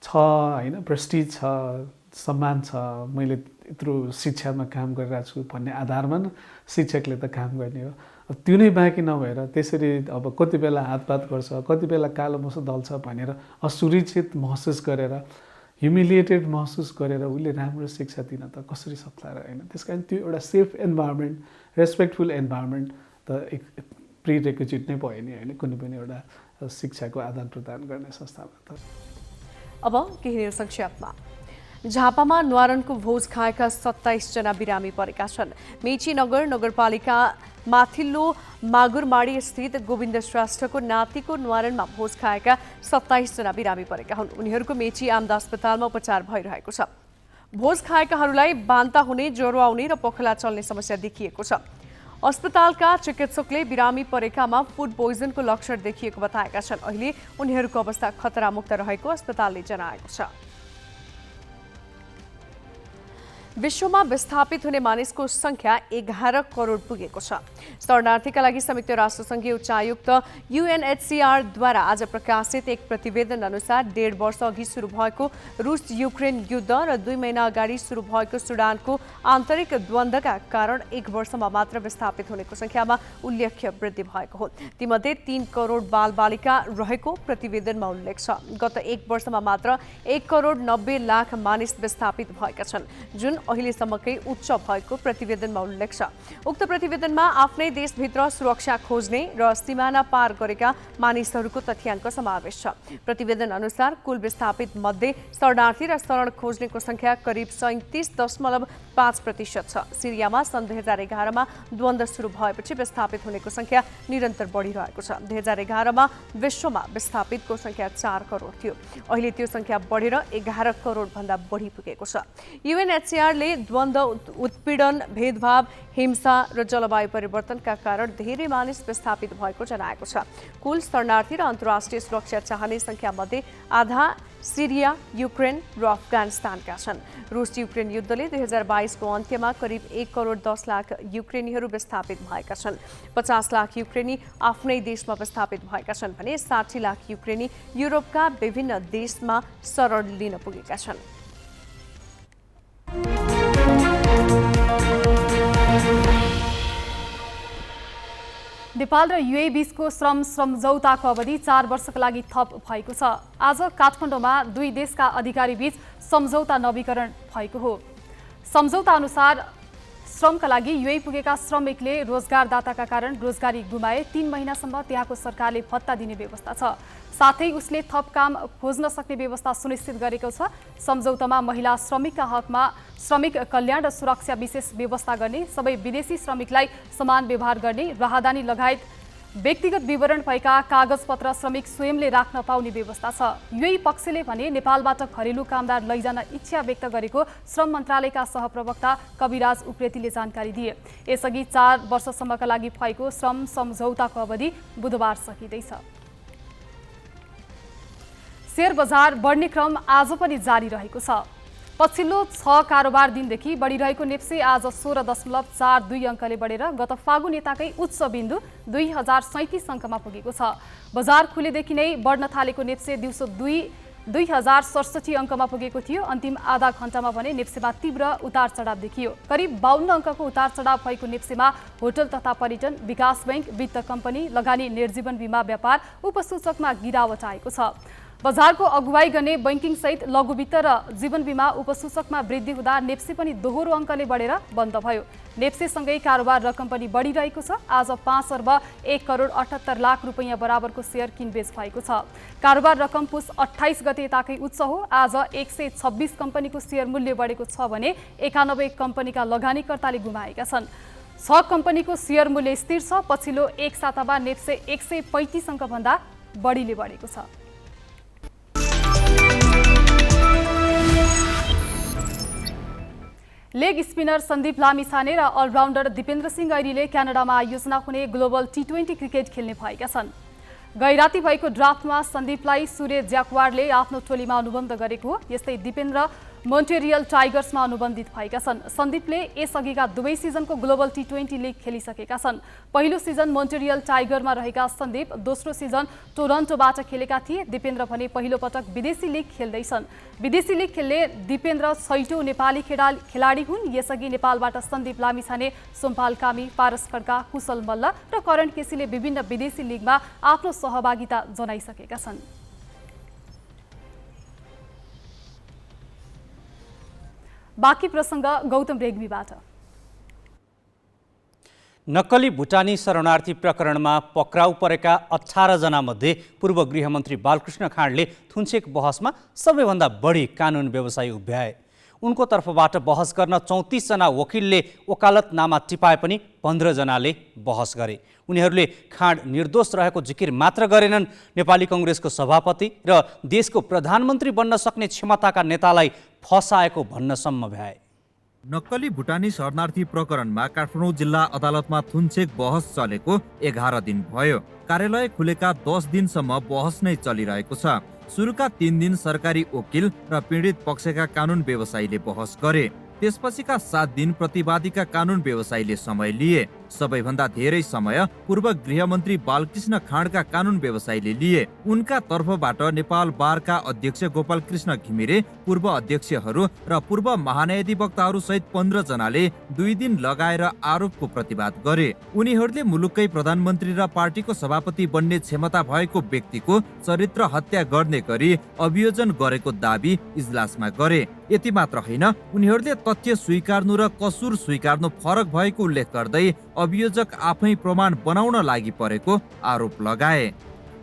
छ होइन, प्रेस्टिज छ, सम्मान छ, मैले यत्रो शिक्षामा काम गरिरहेको छु भन्ने आधारमा न शिक्षकले त काम गर्ने हो। अब त्यो नै बाँकी नभएर त्यसरी अब कति बेला हातपात गर्छ, कति बेला कालो मोसो दल्छ भनेर असुरक्षित महसुस गरेर ह्युमिलिएटेड महसुस गरेर उसले राम्रो शिक्षा दिन त कसरी सक्ला र होइन। त्यस कारण त्यो एउटा सेफ इन्भाइरोमेन्ट, रेस्पेक्टफुल इन्भाइरोमेन्ट त एक प्रिरेक्विजिट नै भयो नि होइन कुनै पनि एउटा शिक्षाको आदान प्रदान गर्ने संस्थामा त। अब केही संक्षेपमा झापामा न्वारानको भोज खाएका 27 जना बिरामी परेका छन्। मेची नगर नगरपालिका माथिल्लो मागुरमाडी स्थित गोविन्द श्रेष्ठको नातिको न्वारानमा भोज खाएका 27 जना बिरामी परेका हुन्। उनीहरूको मेची आमदा अस्पतालमा उपचार भइरहेको छ। भोज खाएकाहरूलाई बान्ता हुने, ज्वरो आउने र पखला चल्ने समस्या देखिएको छ। अस्पतालका चिकित्सकले बिरामी परेकामा फुड पोइजनको लक्षण देखिएको बताएका छन्। अहिले उनीहरूको अवस्था खतरामुक्त रहेको अस्पतालले जनाएको छ। विश्वमा विस्थापित हुने मानिसको संख्या 11 करोड पुगेको छ। शरणार्थीका लागि संयुक्त राष्ट्रसङ्घीय उच्चायुक्त UNHCR-द्वारा आज प्रकाशित एक प्रतिवेदन अनुसार 1.5 वर्ष अघि सुरु भएको रुस युक्रेन युद्ध र 2 महिना अगाडि सुरु भएको सुडानको आन्तरिक द्वन्द्वका कारण 1 वर्षमा मात्र विस्थापित हुनेको संख्यामा उल्लेख्य वृद्धि भएको हो। तीमध्ये 3 करोड बालबालिका रहेको प्रतिवेदनमा उल्लेख छ। गत 1 वर्षमा मात्र 1 करोड 90 लाख मानिस विस्थापित भएका छन्, जुन अहिलेसम्मकै उच्च भएको प्रतिवेदनमा उल्लेख छ। उक्त प्रतिवेदनमा आफ्नै देशभित्र सुरक्षा खोज्ने र सीमाना पार गरेका मानिसहरूको तथ्याङ्क समावेश छ। प्रतिवेदन अनुसार कुल विस्थापित मध्ये शरणार्थी र शरण खोज्नेको संख्या करिब 37.5% छ। सिरियामा सन् 2011मा द्वन्द्व सुरु भएपछि विस्थापित हुनेको संख्या निरन्तर बढिरहेको छ। 2011मा विश्वमा विस्थापितको संख्या 4 करोड थियो। अहिले त्यो संख्या बढेर 11 करोड भन्दा बढी पुगेको छ। UNHCR-ले द्वन्द्व, उत्पीडन, भेदभाव, हिंसा र जलवायु परिवर्तनका कारण धेरै मानिस विस्थापित भएको जनाएको छ। कुल शरणार्थी र अन्तर्राष्ट्रिय सुरक्षा चाहने संख्यामध्ये आधा सिरिया, युक्रेन र अफगानिस्तानका छन्। रुस युक्रेन युद्धले 2022 को अन्त्यमा करिब 1 करोड 10 लाख युक्रेनीहरू विस्थापित भएका छन्। 50 लाख युक्रेनी आफ्नै देशमा विस्थापित भएका छन् भने 60 लाख युक्रेनी युरोपका विभिन्न देशमा शरण लिन पुगेका छन्। नेपाल र युए बीचको श्रम सम्झौताको अवधि 4 वर्षका लागि थप भएको छ। आज काठमाडौँमा दुई देशका अधिकारी बीच सम्झौता नवीकरण भएको हो। सम्झौता अनुसार श्रमका लागि युए पुगेका श्रमिकले रोजगारदाताका कारण रोजगारी गुमाए 3 महिनासम्म त्यहाँको सरकारले भत्ता दिने व्यवस्था छ। साथै उसले थप काम खोज्न सक्ने व्यवस्था सुनिश्चित गरेको छ। सम्झौतामा महिला श्रमिकका हकमा श्रमिक कल्याण र सुरक्षा विशेष व्यवस्था गर्ने, सबै विदेशी श्रमिकलाई समान व्यवहार गर्ने, राहदानी लगायत व्यक्तिगत विवरण भएका कागजपत्र श्रमिक स्वयंले राख्न पाउने व्यवस्था छ। युए पक्षले भने नेपालबाट घरेलु कामदार लैजान इच्छा व्यक्त गरेको श्रम मन्त्रालयका सहप्रवक्ता कविराज उप्रेतीले जानकारी दिए। यसअघि 4 वर्षसम्मका लागि भएको श्रम सम्झौताको अवधि बुधबार सकिँदैछ। शेयर बजार बढ्ने क्रम आज पनि जारी रहेको छ। पछिल्लो 6 कारोबार दिनदेखि बढिरहेको नेप्से आज 16.42 अङ्कले बढेर गत फागुन नेताकै उच्च बिन्दु 2037 अङ्कमा पुगेको छ। बजार खुलेदेखि नै बढ्न थालेको नेप्से दिउँसो 2067 अङ्कमा पुगेको थियो। अन्तिम आधा घण्टामा भने नेप्सेमा तीव्र उतार चढाव देखियो। करिब 52 अङ्कको उतार चढाव भएको नेप्सेमा होटल तथा पर्यटन, विकास बैंक, वित्त कम्पनी, लगानी, निर्जीवन बीमा व्यापार उपसूचकमा गिरावट आएको छ। बजारको अगुवाई गर्ने बैंकिङ सहित लघु वित्त र जीवन बीमा उपसूचकमा वृद्धि हुँदा नेप्से पनि दोहोरो अङ्कले बढेर बन्द भयो। नेप्सेसँगै कारोबार रकम पनि बढिरहेको छ। आज 5 अर्ब 1 करोड 78 लाख रुपैयाँ बराबरको सेयर किनबेच भएको छ। कारोबार रकम पुस 28 गते यताकै उच्च हो। आज 126 कम्पनीको सेयर मूल्य बढेको छ भने 91 कम्पनीका लगानीकर्ताले गुमाएका छन्। 6 कम्पनीको सेयर मूल्य स्थिर छ। पछिल्लो एक सातामा नेप्से 135 अङ्कभन्दा बढीले बढेको छ। लेग स्पिनर सन्दीप लामिछाने र अलराउन्डर दिपेन्द्र सिंह ऐरीले क्यानाडामा आयोजना हुने ग्लोबल T20 क्रिकेट खेल्ने भएका छन्। गैराती भएको ड्राफ्टमा सन्दीपलाई सूर्य ज्याक्वारले आफ्नो टोलीमा अनुबन्ध गरेको हो। यस्तै दिपेन्द्र मोन्ट्रियल टाइगर्समा अनुबन्धित भएका छन्। सन्दीपले यसअघिका दुवै सिजनको ग्लोबल T20 लिग खेलिसकेका छन्। पहिलो सिजन मोन्ट्रियल टाइगरमा रहेका सन्दीप दोस्रो सिजन टोरन्टोबाट खेलेका थिए। दिपेन्द्र भने पहिलो पटक विदेशी लिग खेल्दैछन्। विदेशी लिग खेल्ने दिपेन्द्र 6औं नेपाली खेलाडी हुन्। यसअघि नेपालबाट सन्दीप लामिछाने, सोमपाल कामी, पारस खड्का, कुशल मल्ल र करण केसीले विभिन्न विदेशी लिगमा आफ्नो सहभागिता जनाइसकेका छन्। बाँकी प्रसङ्ग गौतम रेग्मीबाट। नक्कली भुटानी शरणार्थी प्रकरणमा पक्राउ परेका 18 जना मध्ये पूर्व गृहमन्त्री बालकृष्ण खाँडले थुन्चेक बहसमा सबैभन्दा बढी कानुन व्यवसायी उभ्याए। उनको तर्फबाट बहस गर्न 34 जना वकिलले वकालतनामा टिपाए पनि 15 जनाले बहस गरे। उनीहरूले खाँड निर्दोष रहेको जिकिर मात्र गरेनन्, नेपाली कांग्रेसको सभापति र देशको प्रधानमन्त्री बन्न सक्ने क्षमताका नेतालाई फसाएको भन्नसम्म भ्याए। नक्कली भुटानी शरणार्थी प्रकरणमा काठमाडौँ जिल्ला अदालतमा थुन्चेक बहस चलेको 11 दिन भयो। कार्यालय खुलेका 10 दिनसम्म बहस नै चलिरहेको छ। सुरुका 3 दिन सरकारी वकिल र पीडित पक्षका कानुन व्यवसायीले बहस गरे। त्यसपछिका 7 दिन प्रतिवादीका कानुन व्यवसायीले समय लिए। सबैभन्दा धेरै समय पूर्व गृहमन्त्री बालकृष्ण खाँडका कानुन व्यवसायीले लिए। उनका तर्फबाट नेपाल बारका अध्यक्ष गोपाल कृष्ण घिमिरे, पूर्व अध्यक्षहरू र पूर्व महान्यायाधिवक्ताहरू सहित 15 जनाले 2 दिन लगाएर आरोपको प्रतिवाद गरे। उनीहरूले मुलुककै प्रधानमन्त्री र पार्टीको सभापति बन्ने क्षमता भएको व्यक्तिको चरित्र हत्या गर्ने गरी अभियोजन गरेको दाबी इजलासमा गरे। यति मात्र होइन, उनीहरूले तथ्य स्वीकार्नु र कसुर स्वीकार्नु फरक भएको उल्लेख गर्दै अभियोजक आफै प्रमाण बनाउन लागि परेको आरोप लगाए।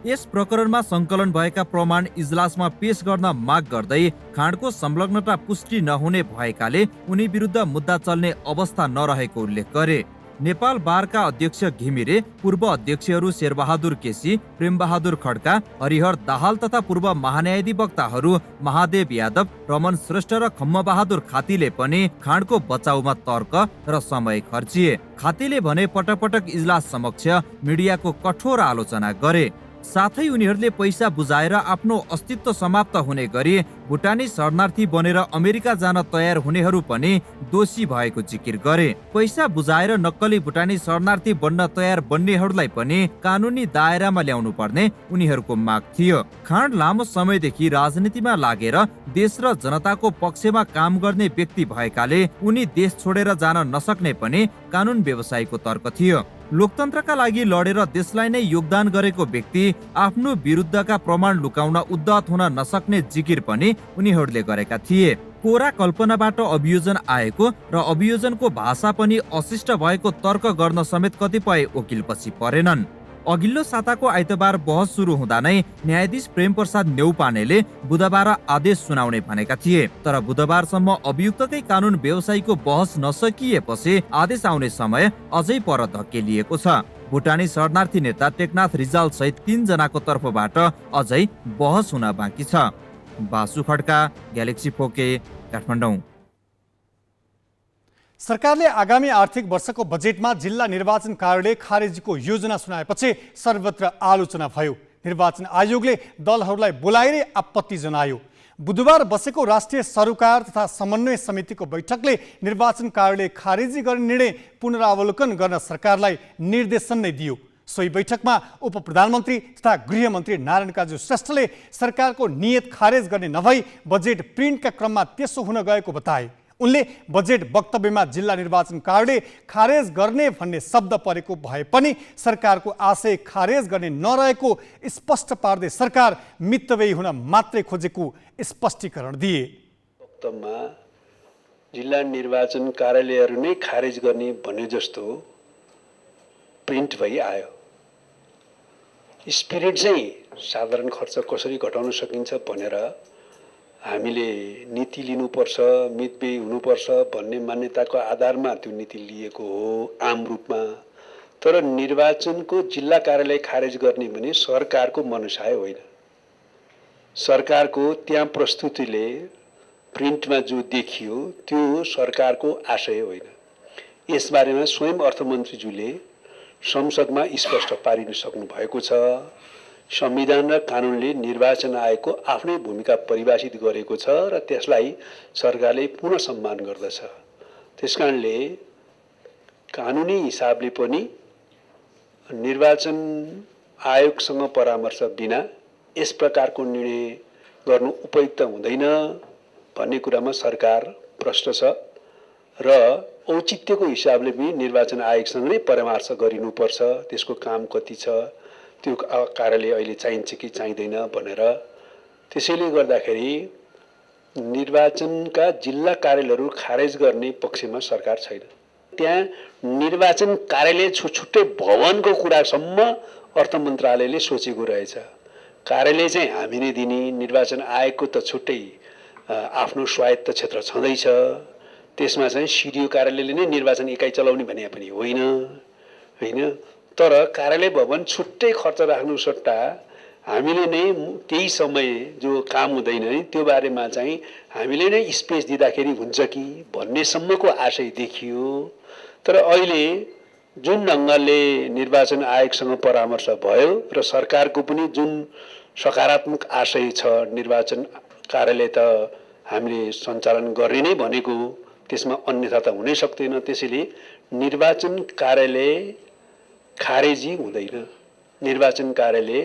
यस प्रकरणमा संकलन भएका प्रमाण इजलासमा पेश गर्न माग गर्दै खाँडको संलग्नता पुष्टि नहुने भएकाले उनी विरुद्ध मुद्दा चल्ने अवस्था नरहेको उल्लेख गरे। नेपाल बारका अध्यक्ष घिमिरे, पूर्व अध्यक्षहरू शेरबहादुर केसी, प्रेमबहादुर खड्का, हरिहर दाहाल तथा पूर्व महान्यायाधिवक्ताहरू महादेव यादव, रमन श्रेष्ठ र खम्मबहादुर खातीले पनि खाँडको बचाउमा तर्क र समय खर्चिए। खातीले भने पटक इजलास समक्ष मिडियाको कठोर आलोचना गरे। साथै उनीहरूले पैसा बुझाएर आफ्नो अस्तित्व समाप्त हुने गरी भुटानी शरणार्थी बनेर अमेरिका जान तयार हुनेहरू पनि दोषी भएको जिकिर गरे। पैसा बुझाएर नक्कली भुटानी शरणार्थी बन्न तयार बन्नेहरूलाई पनि कानुनी दायरामा ल्याउनु पर्ने उनीहरूको माग थियो। खाँड लामो समयदेखि राजनीतिमा लागेर देश र जनताको पक्षमा काम गर्ने व्यक्ति भएकाले उनी देश छोडेर जान नसक्ने पनि कानुन व्यवसायीको तर्क थियो। लोकतन्त्रका लागि लडेर देशलाई नै योगदान गरेको व्यक्ति आफ्नो विरुद्धका प्रमाण लुकाउन उद्धत हुन नसक्ने जिकिर पनि उनीहरूले गरेका थिए। कोरा कल्पनाबाट अभियोजन आएको र अभियोजनको भाषा पनि अशिष्ट भएको तर्क गर्न समेत कतिपय वकिल पछि परेनन्। अघिल्लो साताको आइतबार बहस सुरु हुँदा नै न्यायाधीश प्रेम प्रसाद न्यौपानेले बुधबार आदेश सुनाउने भनेका थिए, तर बुधबारसम्म अभियुक्तकै कानुन व्यवसायीको बहस नसकिएपछि आदेश आउने समय अझै पर धकेलिएको छ। भुटानी शरणार्थी नेता टेकनाथ रिजाल सहित 3 जनाको तर्फबाट अझै बहस हुन बाँकी छ। बासु खड्का, ग्यालेक्सी फोके, काठमाडौँ। सरकारले आगामी आर्थिक वर्षको बजेटमा जिल्ला निर्वाचन कार्यालय खारेजीको योजना सुनाएपछि सर्वत्र आलोचना भयो। निर्वाचन आयोगले दलहरूलाई बोलाएर आपत्ति जनायो। बुधबार बसेको राष्ट्रिय सरोकार तथा समन्वय समितिको बैठकले निर्वाचन कार्यालय खारेजी गर्ने निर्णय पुनरावलोकन गर्न सरकारलाई निर्देशन नै दियो। सोही बैठकमा उप प्रधानमन्त्री तथा गृहमन्त्री नारायण काजी श्रेष्ठले सरकारको नियत खारेज गर्ने नभई बजेट प्रिन्टका क्रममा त्यसो हुन गएको बताए। उनले बजेट वक्तव्यमा जिल्ला निर्वाचन कार्यालय खारेज गर्ने भन्ने शब्द परेको भए पनि सरकारको आशय खारेज गर्ने नरहेको स्पष्ट पार्दै सरकार मितव्ययी हुन मात्रै खोजेको स्पष्टीकरण दिए। वक्तव्यमा जिल्ला निर्वाचन कार्यालयहरू नै खारेज गर्ने भन्ने जस्तो प्रिन्ट भई आयो। स्पिरिट चाहिँ साधारण खर्च कसरी घटाउन सकिन्छ भनेर हामीले नीति लिनुपर्छ, मितव्ययी हुनुपर्छ भन्ने मान्यताको आधारमा त्यो नीति लिएको हो आम रूपमा। तर निर्वाचनको जिल्ला कार्यालय खारेज गर्ने भने सरकारको मनसाय होइन। सरकारको त्यहाँ प्रस्तुतिले प्रिन्टमा जो देखियो त्यो सरकारको आशय होइन। यसबारेमा स्वयं अर्थमन्त्रीज्यूले संसदमा स्पष्ट पारिन सक्नु भएको छ। संविधान र कानुनले निर्वाचन आयोगको आफ्नै भूमिका परिभाषित गरेको छ र त्यसलाई सरकारले पुनः सम्मान गर्दछ। त्यसकारणले कानुनी हिसाबले पनि निर्वाचन आयोगसँग परामर्श बिना यस प्रकारको निर्णय गर्नु उपयुक्त हुँदैन भन्ने कुरामा सरकार प्रष्ट छ र औचित्यको हिसाबले पनि निर्वाचन आयोगसँग नै परामर्श गरिनुपर्छ। त्यसको काम कति छ, त्यो कार्यालय अहिले चाहिन्छ कि चाहिँदैन भनेर। त्यसैले गर्दाखेरि निर्वाचनका जिल्ला कार्यालयहरू खारेज गर्ने पक्षमा सरकार छैन। त्यहाँ निर्वाचन कार्यालय छुट्टै भवनको कुरासम्म अर्थ मन्त्रालयले सोचेको रहेछ। कार्यालय चाहिँ हामी नै दिने, निर्वाचन आयोगको त छुट्टै आफ्नो स्वायत्त क्षेत्र छँदैछ। त्यसमा चाहिँ सिडिओ कार्यालयले नै निर्वाचन इकाइ चलाउने भने पनि होइन। तर कार्यालय भवन छुट्टै खर्च राख्नु सट्टा हामीले नै केही समय जो काम हुँदैन नि त्यो बारेमा चाहिँ हामीले नै स्पेस दिँदाखेरि हुन्छ कि भन्ने सम्मको आशय देखियो। तर अहिले जुन ढङ्गले निर्वाचन आयोगसँग परामर्श भयो र सरकारको पनि जुन सकारात्मक आशय छ, निर्वाचन कार्यालय त हामीले सञ्चालन गर्ने नै भनेको, त्यसमा अन्यथा त हुनै सक्दैन। त्यसैले निर्वाचन कार्यालय खारेजी हुँदैन। निर्वाचन कार्यालय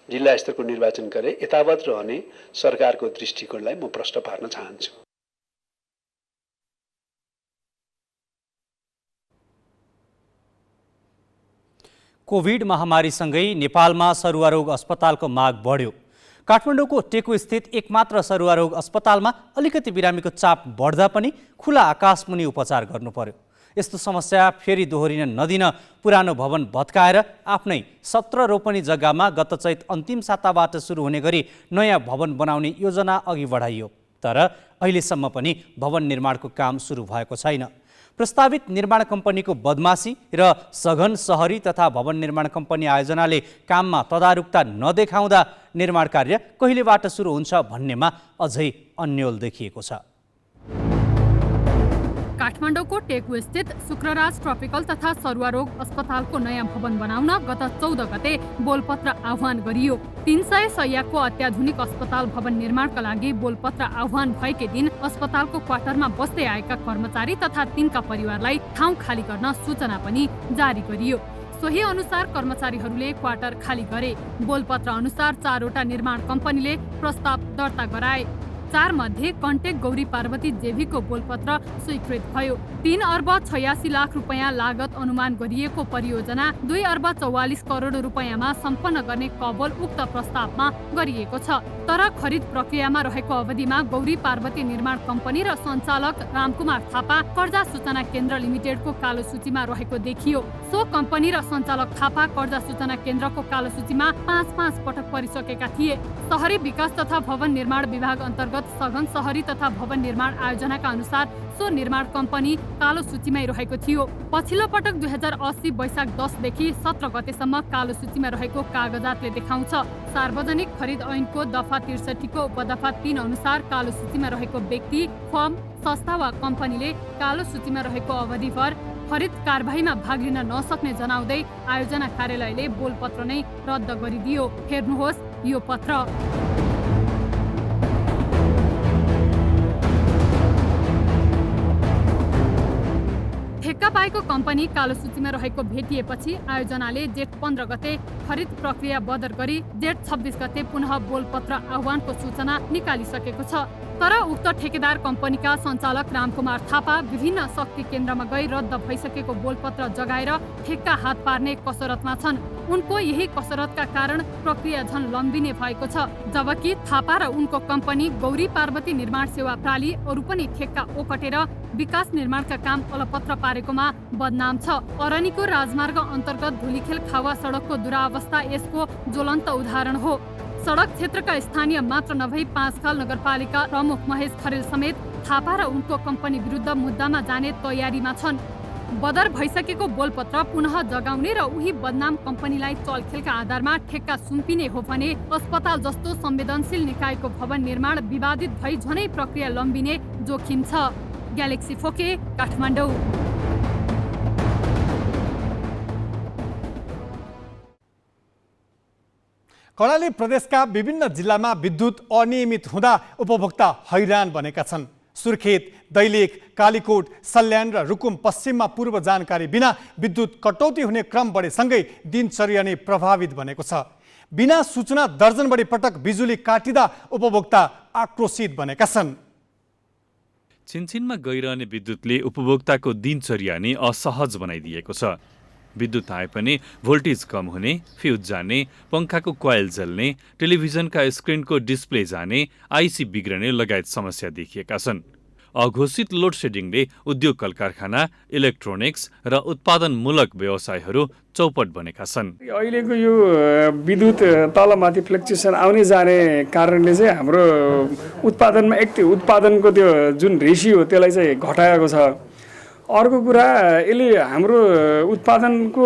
जिल्ला स्तरको निर्वाचन कार्यालय यथावत रहने सरकारको दृष्टिकोणलाई म प्रश्न पार्न चाहन्छु। कोभिड महामारीसँगै नेपालमा सरुवारोग अस्पतालको माग बढ्यो। काठमाडौँको टेकु स्थित एकमात्र सरुवारोग अस्पतालमा अलिकति बिरामीको चाप बढ्दा पनि खुला आकाशमुनि उपचार गर्नु पर्यो। यस्तो समस्या फेरि दोहोरिन नदिन पुरानो भवन भत्काएर आफ्नै 17 रोपनी जग्गामा गत चैत अन्तिम साताबाट सुरु हुने गरी नयाँ भवन बनाउने योजना अघि बढाइयो। तर अहिलेसम्म पनि भवन निर्माणको काम सुरु भएको छैन। प्रस्तावित निर्माण कम्पनीको बदमासी र सघन सहरी तथा भवन निर्माण कम्पनी आयोजनाले काममा तदारुकता नदेखाउँदा निर्माण कार्य कहिलेबाट सुरु हुन्छ भन्नेमा अझै अन्यल देखिएको छ। काठमाडौँको टेकु स्थित शुक्रराज ट्रपिकल तथा सरुवारोग अस्पतालको नयाँ भवन बनाउन गत 14 गते बोलपत्र आह्वान गरियो। 300 शय्याको अत्याधुनिक अस्पताल भवन निर्माणका लागि बोलपत्र आह्वान भएकै दिन अस्पतालको क्वार्टरमा बस्दै आएका कर्मचारी तथा तिनका परिवारलाई ठाउँ खाली गर्न सूचना पनि जारी गरियो। सोही अनुसार कर्मचारीहरूले क्वार्टर खाली गरे। बोलपत्र अनुसार 4 वटा निर्माण कम्पनीले प्रस्ताव दर्ता गराए। 4 मध्ये कन्टेक गौरी पार्वती जेभीको बोलपत्र स्वीकृत भयो। 3 अर्ब 86 लाख रुपैयाँ लागत अनुमान गरिएको परियोजना 2 अर्ब 44 करोड रुपैयाँमा सम्पन्न गर्ने कबोल उक्त प्रस्तावमा गरिएको छ। तर खरिद प्रक्रियामा रहेको अवधिमा गौरी पार्वती निर्माण कम्पनी र सञ्चालक रामकुमार थापा कर्जा सूचना केन्द्र लिमिटेडको कालो सूचीमा रहेको देखियो। सो कम्पनी र सञ्चालक थापा कर्जा सूचना केन्द्रको कालो सूचीमा 5 पटक परिसकेका थिए। शहरी विकास तथा भवन निर्माण विभाग अन्तर्गत सघन शहरी तथा भवन निर्माण आयोजनाका अनुसार सो निर्माण कम्पनी कालो सूचीमै रहेको थियो। पछिल्लो पटक 2080 वैशाख 10 देखि 17 गतेसम्म कालो सूचीमा रहेको कागजातले देखाउँछ। सार्वजनिक खरिद ऐनको दफा 63 को उपदफा 3 अनुसार कालो सूचीमा रहेको व्यक्ति, फर्म, संस्था वा कम्पनीले कालो सूचीमा रहेको अवधिभर खरिद कारबाहीमा भाग लिन नसक्ने जनाउँदै आयोजना कार्यालयले बोलपत्र नै रद्द गरिदियो। हेर्नुहोस् यो पत्र। ठेक्का पाएको कम्पनी कालो सूचीमा रहेको भेटिएपछि आयोजनाले जेठ 15 गते खरिद प्रक्रिया बदर गरी जेठ 26 गते पुनः बोलपत्र आह्वानको सूचना निकालिसकेको छ। तर उक्त ठेकेदार कम्पनीका सञ्चालक रामकुमार थापा विभिन्न शक्ति केन्द्रमा गई रद्द भइसकेको बोलपत्र जगाएर ठेक्का हात पार्ने कसरतमा छन्। उनको यही कसरतका कारण प्रक्रिया झन लम्बिने भएको छ। जबकि थापा र उनको कम्पनी गौरी पार्वती निर्माण सेवा प्राली अरू पनि ठेक्का ओकटेर विकास निर्माणका काम अलपत्र पारेकोमा बदनाम छ। अरनीको राजमार्ग अन्तर्गत धुलीखेल खावा सडकको दुरावस्था यसको ज्वलन्त उदाहरण हो। सडक क्षेत्रका स्थानीय मात्र नभई पाँचखाल नगरपालिका प्रमुख महेश खरेल समेत थापा र उनको कम्पनी विरुद्ध मुद्दामा जाने तयारीमा छन्। बदर भइसकेको बोलपत्र पुनः जगाउने र उही बदनाम कम्पनीलाई चलखेलका आधारमा ठेक्का सुम्पिने हो भने अस्पताल जस्तो संवेदनशील निकायको भवन निर्माण विवादित भई झनै प्रक्रिया लम्बिने जोखिम छ। ग्यालेक्सी फोके, काठमाडौँ। कर्णाली प्रदेशका विभिन्न जिल्लामा विद्युत अनियमित हुँदा उपभोक्ता हैरान बनेका छन्। सुर्खेत, दैलेख, कालीकोट, सल्यान र रुकुम पश्चिममा पूर्व जानकारी बिना विद्युत कटौती हुने क्रम बढेसँगै दिनचर्या नै प्रभावित बनेको छ। बिना सूचना दर्जन बढी पटक बिजुली काटिँदा उपभोक्ता आक्रोशित बनेका छन्। छिनछिनमा गइरहने विद्युतले उपभोक्ताको दिनचर्या नै असहज बनाइदिएको छ। विद्युत आए पनि भोल्टेज कम हुने, फ्युज जाने, पंखाको कोइल जल्ने, टेलिभिजनका स्क्रिनको डिस्प्ले जाने, आइसी बिग्रने लगायत समस्या देखिएका छन्। अघोषित लोड सेडिङले उद्योग कल कारखाना, इलेक्ट्रोनिक्स र उत्पादनमूलक व्यवसायहरू चौपट बनेका छन्। अहिलेको यो विद्युत तलमाथि फ्लक्चुएसन आउने जाने कारणले चाहिँ हाम्रो उत्पादनमा उत्पादनको त्यो जुन रेसियो त्यसलाई चाहिँ घटाएको छ। अर्को कुरा यसले हाम्रो उत्पादनको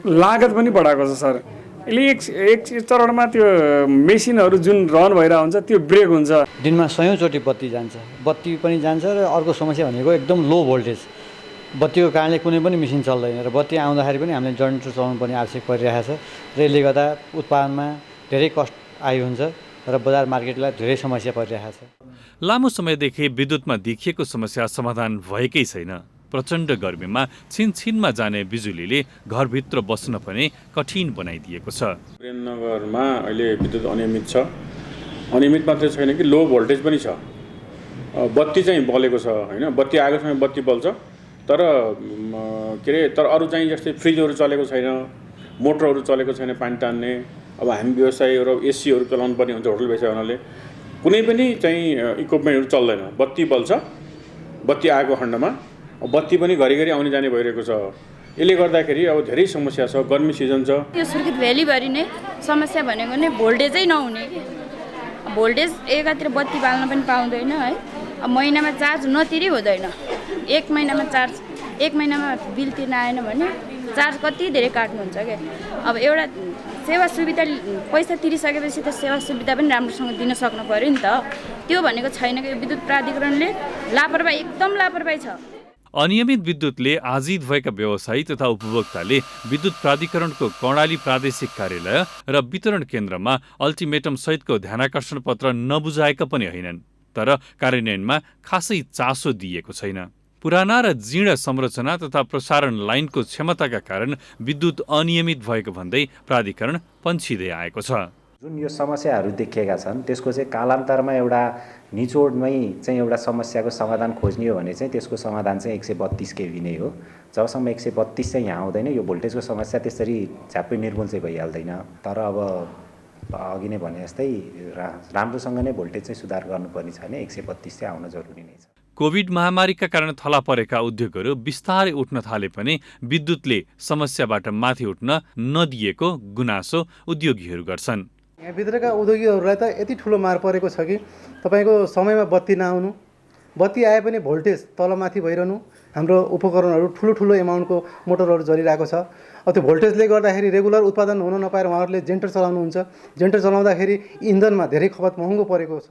लागत पनि बढाएको छ सर। यसले एक चरणमा त्यो मेसिनहरू जुन रन भइरहेको हुन्छ त्यो ब्रेक हुन्छ। दिनमा 100 चोटि बत्ती जान्छ। बत्ती पनि जान्छ र अर्को समस्या भनेको एकदम लो भोल्टेज। बत्तीको कारणले कुनै पनि मेसिन चल्दैन र बत्ती आउँदाखेरि पनि हामीले जनरेटर चलाउनु पर्ने आवश्यक परिरहेको छ र यसले गर्दा उत्पादनमा धेरै कस्ट आइ हुन्छ र बजार मार्केटलाई धेरै समस्या परिरहेको छ। लामो समयदेखि विद्युतमा देखिएको समस्या समाधान भएकै छैन। प्रचण्ड गर्मीमा छिनछिनमा जाने बिजुलीले घरभित्र बस्न पनि कठिन बनाइदिएको छ। वीरेन्द्रनगरमा अहिले विद्युत अनियमित छ। अनियमित मात्रै छैन कि लो भोल्टेज पनि छ। बत्ती चाहिँ बलेको छ होइन, बत्ती आएको समय बत्ती बल्छ तर तर अरू चाहिँ जस्तै फ्रिजहरू चलेको छैन, मोटरहरू चलेको छैन पानी तान्ने। अब हामी व्यवसायीहरू एसीहरू चलाउनु पर्ने हुन्छ होटल व्यवसाय हुनाले कुनै पनि चाहिँ इक्विपमेन्टहरू चल्दैन। बत्ती बल्छ, बत्ती आएको खण्डमा बत्ती पनि घरिघरि आउने जाने भइरहेको छ। यसले गर्दाखेरि अब धेरै समस्या छ। गर्मी सिजन छ। यो सुर्खेत भ्यालीभरि नै समस्या भनेको नै भोल्टेजै नहुने कि भोल्टेज एकातिर बत्ती बाल्न पनि पाउँदैन है। अब महिनामा चार्ज नतिरी हुँदैन। एक महिनामा बिल तिर्न आएन भने चार्ज कति धेरै काट्नुहुन्छ क्या। अब एउटा सेवा सुविधा पैसा तिरिसकेपछि त सेवा सुविधा पनि राम्रोसँग दिन सक्नु पर्यो नि त। त्यो भनेको छैन कि विद्युत प्राधिकरणले लापरवाही, एकदम लापरवाही छ। अनियमित विद्युतले आजित भएका व्यवसायी तथा उपभोक्ताले विद्युत प्राधिकरणको कर्णाली प्रादेशिक कार्यालय र वितरण केन्द्रमा अल्टिमेटम सहितको ध्यानाकर्षण पत्र नबुझाएका पनि होइनन्। तर कार्यान्वयनमा खासै चासो दिएको छैन। पुराना र जीर्ण संरचना तथा प्रसारण लाइनको क्षमताका कारण विद्युत अनियमित भएको भन्दै प्राधिकरण पन्छिँदै आएको छ। जुन यो समस्याहरू देखिएका छन् त्यसको चाहिँ कालान्तरमा एउटा निचोडमै चाहिँ एउटा समस्याको समाधान खोज्ने हो भने चाहिँ त्यसको समाधान चाहिँ 132 केभी नै हो। जबसम्म 132 चाहिँ यहाँ आउँदैन यो भोल्टेजको समस्या त्यसरी झ्याप्पै निर्मूल चाहिँ भइहाल्दैन। तर अब अघि नै भने जस्तै राम्रोसँग नै भोल्टेज चाहिँ सुधार गर्नुपर्ने छ भने 132 चाहिँ आउन जरुरी नै छ। कोभिड महामारीका कारण थला परेका उद्योगहरू बिस्तारै उठ्न थाले पनि विद्युतले समस्याबाट माथि उठ्न नदिएको गुनासो उद्योगीहरू गर्छन्। यहाँभित्रका उद्योगीहरूलाई त यति ठुलो मार परेको छ कि तपाईँको समयमा बत्ती नआउनु, बत्ती आए पनि भोल्टेज तलमाथि भइरहनु, हाम्रो उपकरणहरू ठुलो एमाउन्टको मोटरहरू जलिरहेको छ। त्यो भोल्टेजले गर्दाखेरि रेगुलर उत्पादन हुन नपाएर उहाँहरूले जेनेरेटर चलाउनुहुन्छ। जेनेरेटर चलाउँदाखेरि इन्धनमा धेरै खपत महँगो परेको छ।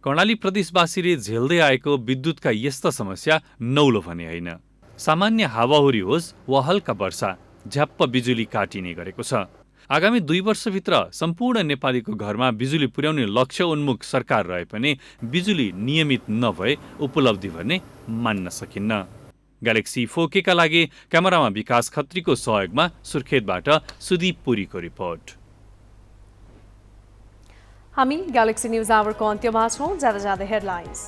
कर्णाली प्रदेशवासीले झेल्दै आएको विद्युतका यस्ता समस्या नौलो भने होइन। सामान्य हावाहुरी होस् वा हल्का वर्षा, झ्याप्प बिजुली काटिने गरेको छ। आगामी 2 वर्षभित्र सम्पूर्ण नेपालीको घरमा बिजुली पुर्याउने लक्ष्य उन्मुख सरकार रहे पनि बिजुली नियमित नभए उपलब्धि भने मान्न सकिन्न। ग्यालेक्सी 4K का लागि क्यामेरामा विकास खत्रीको सहयोगमा सुर्खेतबाट सुदीप पुरीको रिपोर्ट। हामी ग्यालेक्सी न्यूज आवरको अन्त्यमा छौं। जाँदा हेडलाइन्स।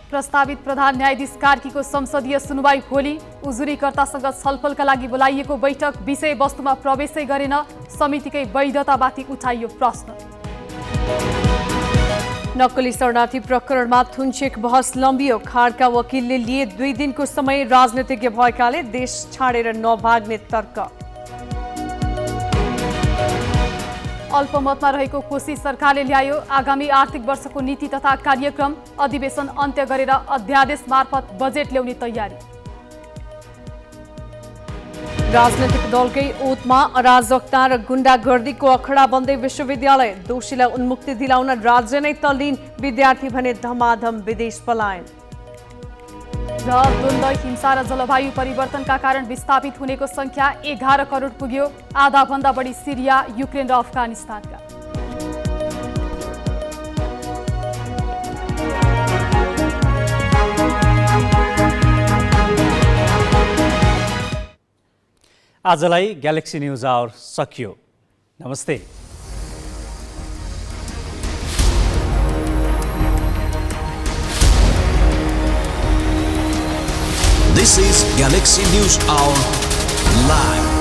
प्रस्तावित प्रधान न्यायाधीश कार्कीको संसदीय सुनवाई भोलि। उजुरीकर्तासँग छलफलका लागि बोलाइएको बैठक विषयवस्तुमा प्रवेशै गरेन। समितिकै वैधतामाथि उठाइयो प्रश्न। नक्कली शरणार्थी प्रकरणमा थुनचेक बहस लम्बियो। खाडका वकिलले लिए 2 दिनको समय। राजनीतिज्ञ भएकाले देश छाडेर नभाग्ने तर्क। अल्पमतमा रहेको कोशी सरकारले ल्यायो आगामी आर्थिक वर्षको नीति तथा कार्यक्रम। अधिवेशन अन्त्य गरेर अध्यादेश मार्फत बजेट ल्याउने तयारी। राजनैतिक दलकै ओतमा अराजकता र गुण्डागर्दीको अखडा बन्दै विश्वविद्यालय। दोषीलाई उन्मुक्ति दिलाउन राज्य नै तल्लीन। विद्यार्थी भने धमाधम विदेश पलायन। र द्वन्द्व, हिंसा र जलवायु परिवर्तनका कारण विस्थापित हुनेको संख्या 11 करोड पुग्यो। आधाभन्दा बढी सिरिया, युक्रेन र अफगानिस्तानका। आजलाई ग्यालेक्सी न्यूज आवर सकियो। नमस्ते। This is Galaxy News Hour Live.